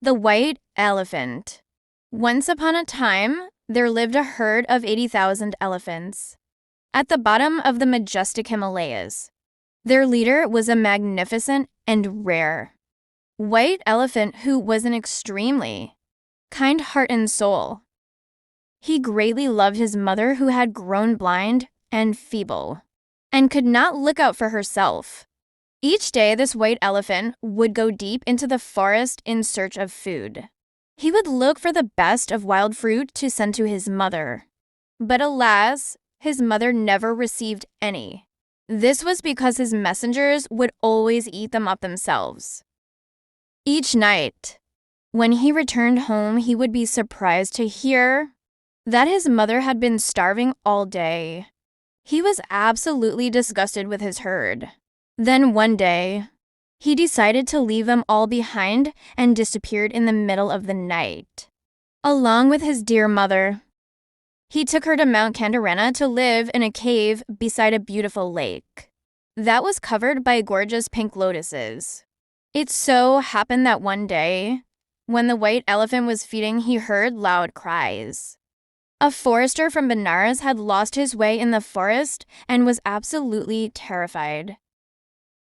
The white elephant. Once upon a time, there lived a herd of 80,000 elephants at the bottom of the majestic Himalayas. Their leader was a magnificent and rare white elephant who was an extremely kind heart and soul. He greatly loved his mother, who had grown blind and feeble and could not look out for herself. Each day, this white elephant would go deep into the forest in search of food. He would look for the best of wild fruit to send to his mother. But alas, his mother never received any. This was because his messengers would always eat them up themselves. Each night, when he returned home, he would be surprised to hear that his mother had been starving all day. He was absolutely disgusted with his herd. Then one day, he decided to leave them all behind and disappeared in the middle of the night, along with his dear mother. He took her to Mount Kandarana to live in a cave beside a beautiful lake that was covered by gorgeous pink lotuses. It so happened that one day, when the white elephant was feeding, he heard loud cries. A forester from Benares had lost his way in the forest and was absolutely terrified.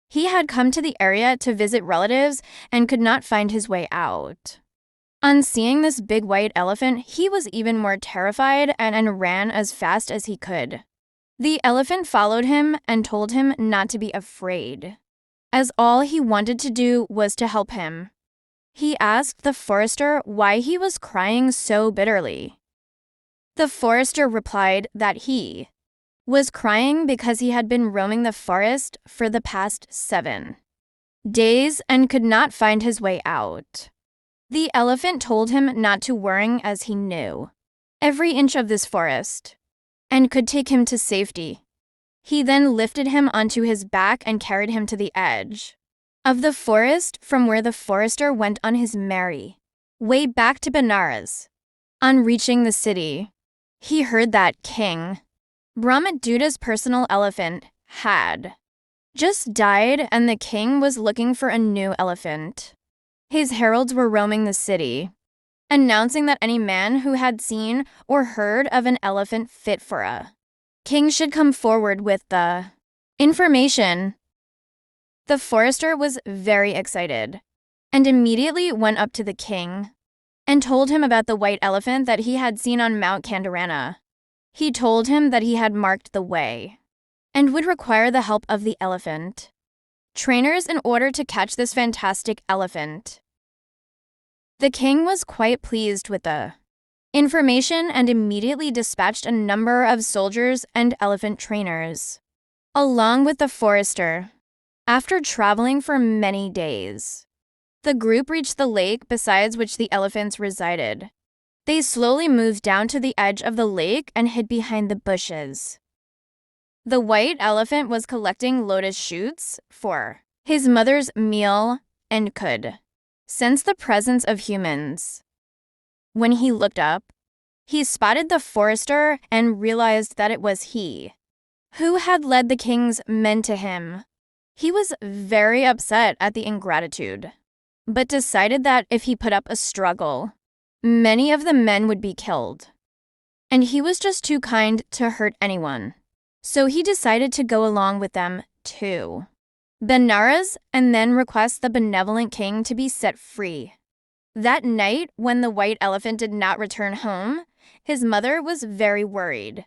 He had come to the area to visit relatives and could not find his way out. On seeing this big white elephant, he was even more terrified and ran as fast as he could. The elephant followed him and told him not to be afraid, as all he wanted to do was to help him. He asked the forester why he was crying so bitterly. The forester replied that he was crying because he had been roaming the forest for the past 7 days and could not find his way out. The elephant told him not to worry, as he knew every inch of this forest and could take him to safety. He then lifted him onto his back and carried him to the edge of the forest, from where the forester went on his merry way back to Benares. On reaching the city, he heard that King Brahmadutta's personal elephant had just died, and the king was looking for a new elephant. His heralds were roaming the city, announcing that any man who had seen or heard of an elephant fit for a king should come forward with the information. The forester was very excited and immediately went up to the king and told him about the white elephant that he had seen on Mount Kandarana. He told him that he had marked the way and would require the help of the elephant trainers in order to catch this fantastic elephant. The king was quite pleased with the information and immediately dispatched a number of soldiers and elephant trainers, along with the forester. After traveling for many days, the group reached the lake beside which the elephants resided. They slowly moved down to the edge of the lake and hid behind the bushes. The white elephant was collecting lotus shoots for his mother's meal and could sense the presence of humans. When he looked up, he spotted the forester and realized that it was he who had led the king's men to him. He was very upset at the ingratitude, but decided that if he put up a struggle, many of the men would be killed, and he was just too kind to hurt anyone. So he decided to go along with them to Benares and then request the benevolent king to be set free. That night, when the white elephant did not return home, his mother was very worried.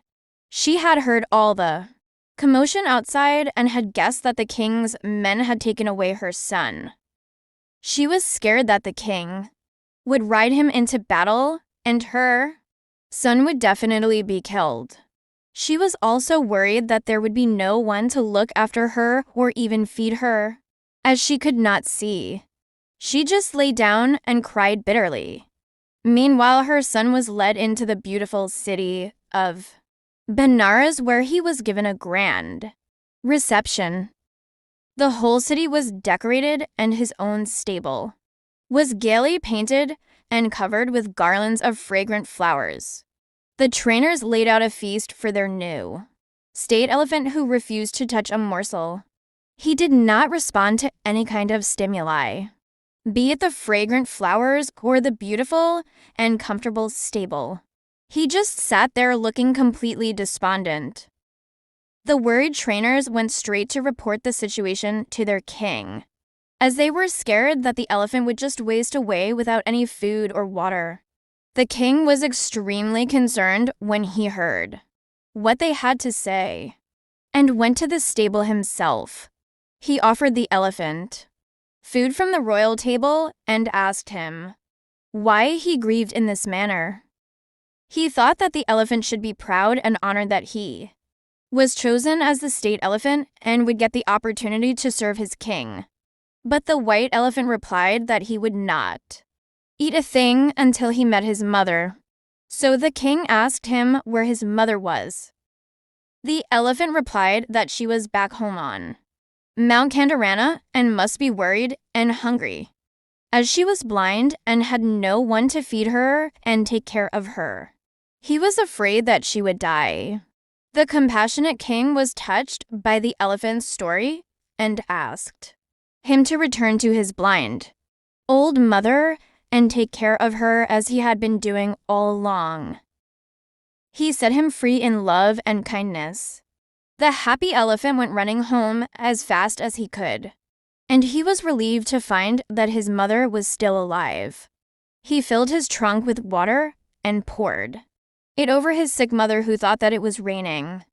She had heard all the commotion outside and had guessed that the king's men had taken away her son. She was scared that the king would ride him into battle and her son would definitely be killed. She was also worried that there would be no one to look after her or even feed her, as she could not see. She just lay down and cried bitterly. Meanwhile, her son was led into the beautiful city of Benares, where he was given a grand reception. The whole city was decorated, and his own stable was gaily painted and covered with garlands of fragrant flowers. The trainers laid out a feast for their new state elephant, who refused to touch a morsel. He did not respond to any kind of stimuli. be it the fragrant flowers or the beautiful and comfortable stable. He just sat there looking completely despondent. The worried trainers went straight to report the situation to their king, as they were scared that the elephant would just waste away without any food or water. The king was extremely concerned when he heard what they had to say, and went to the stable himself. He offered the elephant food from the royal table and asked him why he grieved in this manner. He thought that the elephant should be proud and honored that he was chosen as the state elephant and would get the opportunity to serve his king. But the white elephant replied that he would not eat a thing until he met his mother. So the king asked him where his mother was. The elephant replied that she was back home on Mount Kandarana and must be worried and hungry, as she was blind and had no one to feed her and take care of her. He was afraid that she would die. The compassionate king was touched by the elephant's story and asked him to return to his blind old mother and take care of her as he had been doing all along. He set him free in love and kindness. The happy elephant went running home as fast as he could, and he was relieved to find that his mother was still alive. He filled his trunk with water and poured it over his sick mother, who thought that it was raining.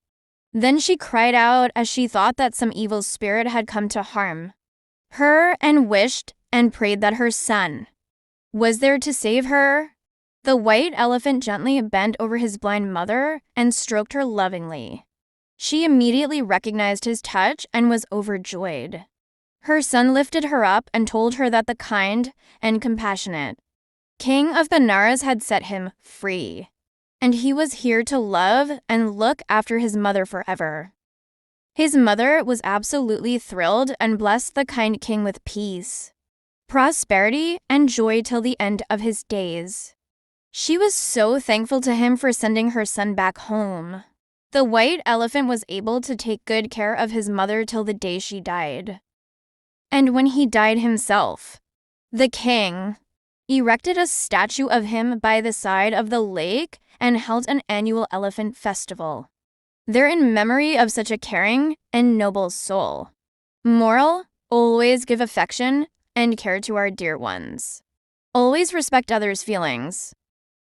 Then she cried out as she thought that some evil spirit had come to harm her and wished and prayed that her son was there to save her. The white elephant gently bent over his blind mother and stroked her lovingly. She immediately recognized his touch and was overjoyed. Her son lifted her up and told her that the kind and compassionate king of Benares had set him free, and he was here to love and look after his mother forever. His mother was absolutely thrilled and blessed the kind king with peace, prosperity, and joy till the end of his days. She was so thankful to him for sending her son back home. The white elephant was able to take good care of his mother till the day she died. And when he died himself, the king erected a statue of him by the side of the lake and held an annual elephant festival there in memory of such a caring and noble soul. Moral: always give affection and care to our dear ones. Always respect others' feelings.